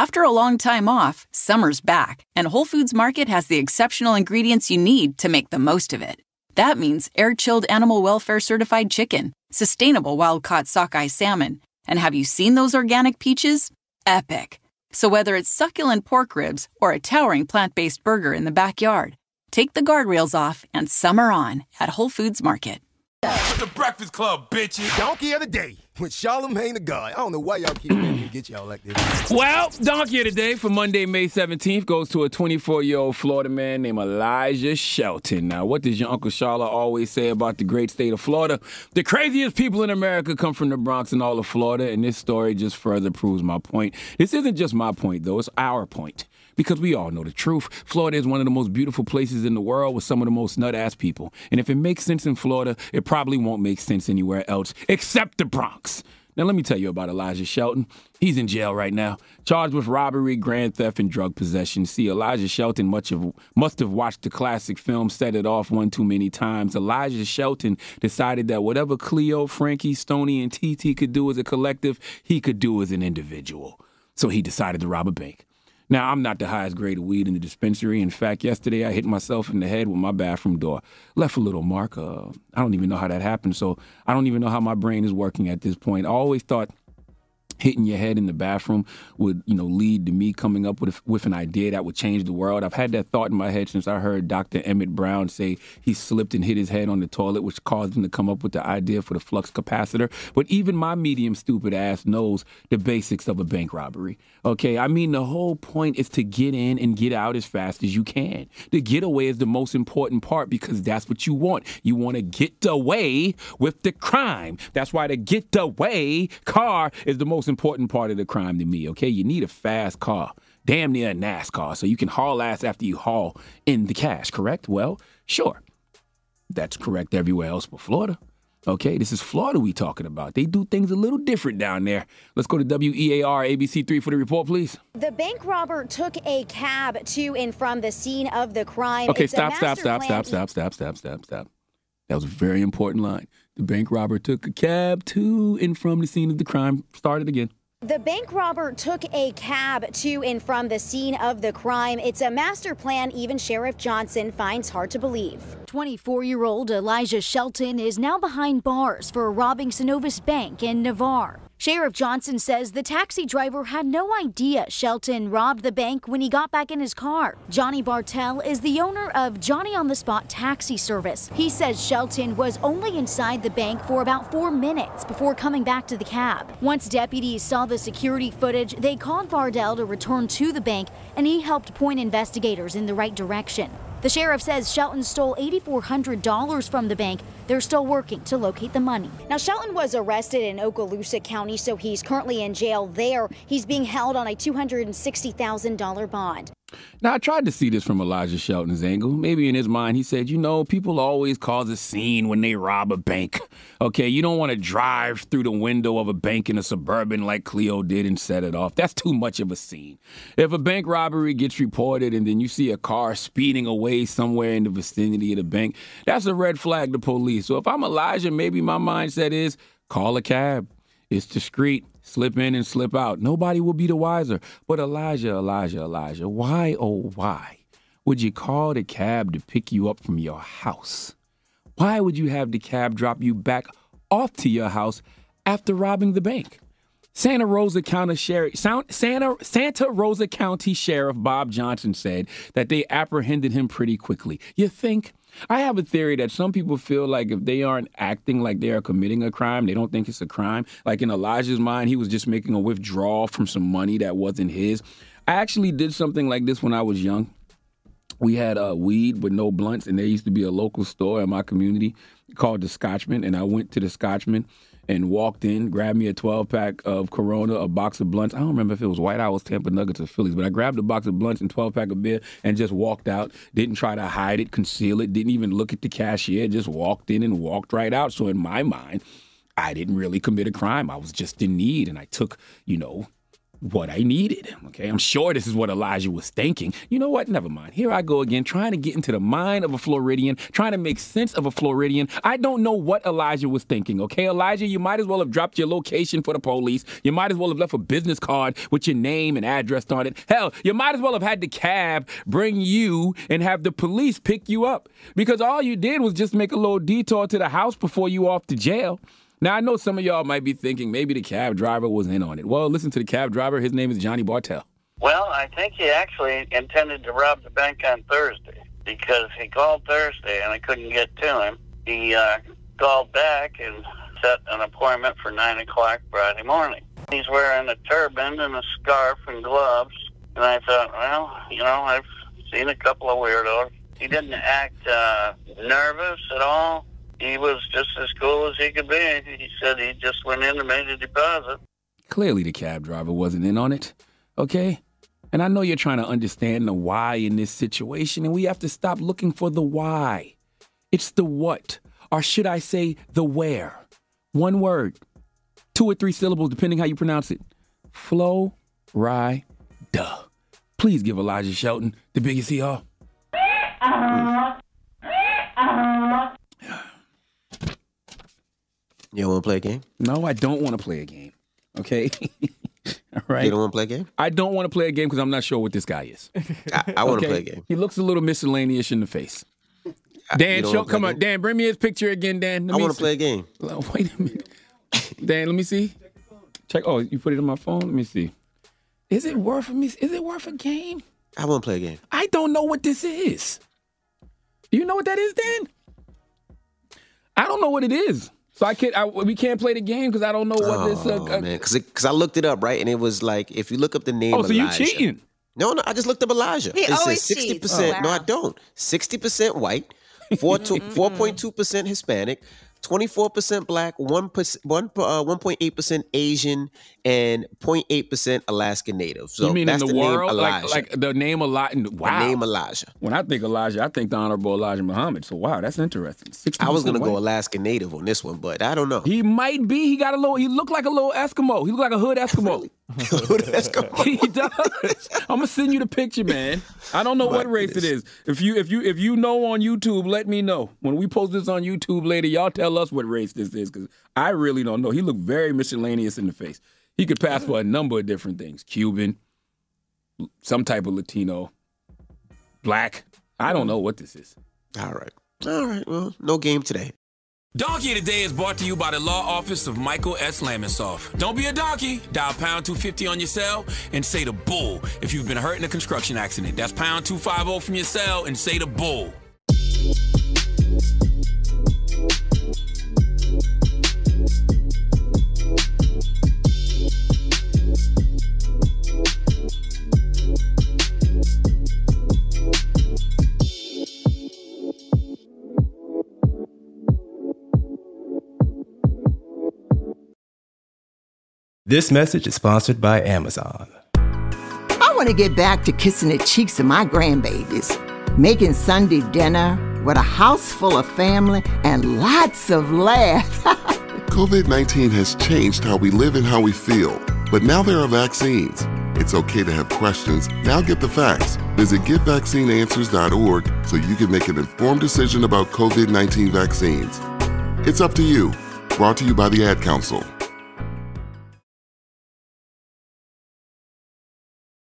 After a long time off, summer's back, and Whole Foods Market has the exceptional ingredients you need to make the most of it. That means air-chilled animal welfare certified chicken, sustainable wild-caught sockeye salmon, and have you seen those organic peaches? Epic. So whether it's succulent pork ribs or a towering plant-based burger in the backyard, take the guardrails off and summer on at Whole Foods Market. It's the Breakfast Club, bitches. Donkey of the day with Charlamagne the God. I don't know why y'all keep letting me get y'all like this. Well, Donkey of the day for Monday, May 17th goes to a 24-year-old Florida man named Elijah Shelton. Now, what does your Uncle Charla always say about the great state of Florida? The craziest people in America come from the Bronx and all of Florida, and this story just further proves my point. This isn't just my point, though. It's our point. Because we all know the truth. Florida is one of the most beautiful places in the world with some of the most nut-ass people. And if it makes sense in Florida, it probably won't make sense anywhere else except the Bronx. Now, let me tell you about Elijah Shelton. He's in jail right now, charged with robbery, grand theft, and drug possession. See, Elijah Shelton must have watched the classic film Set It Off one too many times. Elijah Shelton decided that whatever Cleo, Frankie, Stoney, and TT could do as a collective, he could do as an individual. So he decided to rob a bank. Now, I'm not the highest grade of weed in the dispensary. In fact, yesterday I hit myself in the head with my bathroom door. Left a little mark. I don't even know how that happened, so I don't even know how my brain is working at this point. I always thought hitting your head in the bathroom would, lead to me coming up with an idea that would change the world. I've had that thought in my head since I heard Dr. Emmett Brown say he slipped and hit his head on the toilet, which caused him to come up with the idea for the flux capacitor. But even my medium stupid ass knows the basics of a bank robbery. Okay, I mean, the whole point is to get in and get out as fast as you can. The getaway is the most important part because that's what you want. You want to get away with the crime. That's why the getaway car is the most important part of the crime to me, okay? You need a fast car, damn near a NASCAR, so you can haul ass after you haul in the cash, correct? Well, sure. That's correct everywhere else but Florida. Okay, this is Florida we talking about. They do things a little different down there. Let's go to WEAR ABC3 for the report, please. The bank robber took a cab to and from the scene of the crime. Okay, stop. That was a very important line. The bank robber took a cab to and from the scene of the crime. Start it again. The bank robber took a cab to and from the scene of the crime. It's a master plan even Sheriff Johnson finds hard to believe. 24-year-old Elijah Shelton is now behind bars for robbing Synovus Bank in Navarre. Sheriff Johnson says the taxi driver had no idea Shelton robbed the bank when he got back in his car. Johnny Bartell is the owner of Johnny on the Spot taxi service. He says Shelton was only inside the bank for about 4 minutes before coming back to the cab. Once deputies saw the security footage, they called Bardell to return to the bank, and he helped point investigators in the right direction. The sheriff says Shelton stole $8,400 from the bank. They're still working to locate the money. Now, Shelton was arrested in Okaloosa County, so he's currently in jail there. He's being held on a $260,000 bond. Now, I tried to see this from Elijah Shelton's angle. Maybe in his mind, he said, people always cause a scene when they rob a bank. Okay, you don't want to drive through the window of a bank in a Suburban like Cleo did and set it off. That's too much of a scene. If a bank robbery gets reported and then you see a car speeding away somewhere in the vicinity of the bank, that's a red flag to police. So if I'm Elijah, maybe my mindset is call a cab. It's discreet. Slip in and slip out. Nobody will be the wiser. But Elijah, why, oh, why would you call the cab to pick you up from your house? Why would you have the cab drop you back off to your house after robbing the bank? Santa Rosa County Sheriff Bob Johnson said that they apprehended him pretty quickly. You think? I have a theory that some people feel like if they aren't acting like they are committing a crime, they don't think it's a crime. Like in Elijah's mind, he was just making a withdrawal from some money that wasn't his. I actually did something like this when I was young. We had weed with no blunts, and there used to be a local store in my community called the Scotchman, and I went to the Scotchman and walked in, grabbed me a 12-pack of Corona, a box of blunts. I don't remember if it was White Owls, Tampa Nuggets, or Phillies, but I grabbed a box of blunts and 12-pack of beer and just walked out. Didn't try to hide it, conceal it, didn't even look at the cashier, just walked in and walked right out. So in my mind, I didn't really commit a crime. I was just in need, and I took, what I needed. Okay, I'm sure this is what Elijah was thinking. You know what? Never mind. Here I go again, trying to get into the mind of a Floridian, trying to make sense of a Floridian. I don't know what Elijah was thinking. Okay, Elijah, you might as well have dropped your location for the police. You might as well have left a business card with your name and address on it. Hell, you might as well have had the cab bring you and have the police pick you up, because all you did was just make a little detour to the house before you off to jail. Now, I know some of y'all might be thinking maybe the cab driver was in on it. Well, listen to the cab driver. His name is Johnny Bartell. Well, I think he actually intended to rob the bank on Thursday, because he called Thursday and I couldn't get to him. He called back and set an appointment for 9 o'clock Friday morning. He's wearing a turban and a scarf and gloves. And I thought, well, you know, I've seen a couple of weirdos. He didn't act nervous at all. He was just as cool as he could be. He said he just went in and made a deposit. Clearly the cab driver wasn't in on it, okay? And I know you're trying to understand the why in this situation, and we have to stop looking for the why. It's the what, or should I say the where. One word, 2 or 3 syllables, depending how you pronounce it. Flo-Rida. Please give Elijah Shelton the biggest hee-haw. You don't want to play a game? No, I don't want to play a game. Okay? All right. You don't want to play a game? I don't want to play a game because I'm not sure what this guy is. I want to play a game. He looks a little miscellaneous in the face. Dan, come on. Dan, bring me his picture again, Dan. I want to play a game. Wait a minute. Dan, let me see. Check. Oh, you put it on my phone? Let me see. Is it worth a game? I want to play a game. I don't know what this is. Do you know what that is, Dan? I don't know what it is. So we can't play the game because I don't know what this. Man, because I looked it up, right, and it was like if you look up the name. Oh, so Elijah, you cheating? No, I just looked up Elijah. He always says 60%. cheats. Oh, wow. No, I don't. 60% white, 4.2% Hispanic, 24% black, 1.8% Asian, and 0.8% Alaskan Native. So you mean that's in the name world, Elijah. like the name Elijah? Wow. The name Elijah. When I think Elijah, I think the Honorable Elijah Muhammad. So wow, that's interesting. I was gonna go Alaskan Native on this one, but I don't know. He might be. He looked like a little Eskimo. He looked like a hood Eskimo. Hood Eskimo. He does. I'm gonna send you the picture, man. I don't know what race it is. If you know on YouTube, let me know. When we post this on YouTube later, y'all tell us what race this is, because I really don't know. He looked very miscellaneous in the face. He could pass for a number of different things. Cuban, some type of Latino, black. I don't know what this is. All right. Well, no game today. Donkey of the Day is brought to you by the law office of Michael S. Lamonsoff. Don't be a donkey. Dial pound 250 on your cell and say the bull if you've been hurt in a construction accident. That's pound 250 from your cell and say the bull. This message is sponsored by Amazon. I want to get back to kissing the cheeks of my grandbabies, making Sunday dinner with a house full of family and lots of laughs. COVID-19 has changed how we live and how we feel, but now there are vaccines. It's okay to have questions. Now get the facts. Visit getvaccineanswers.org so you can make an informed decision about COVID-19 vaccines. It's up to you. Brought to you by the Ad Council.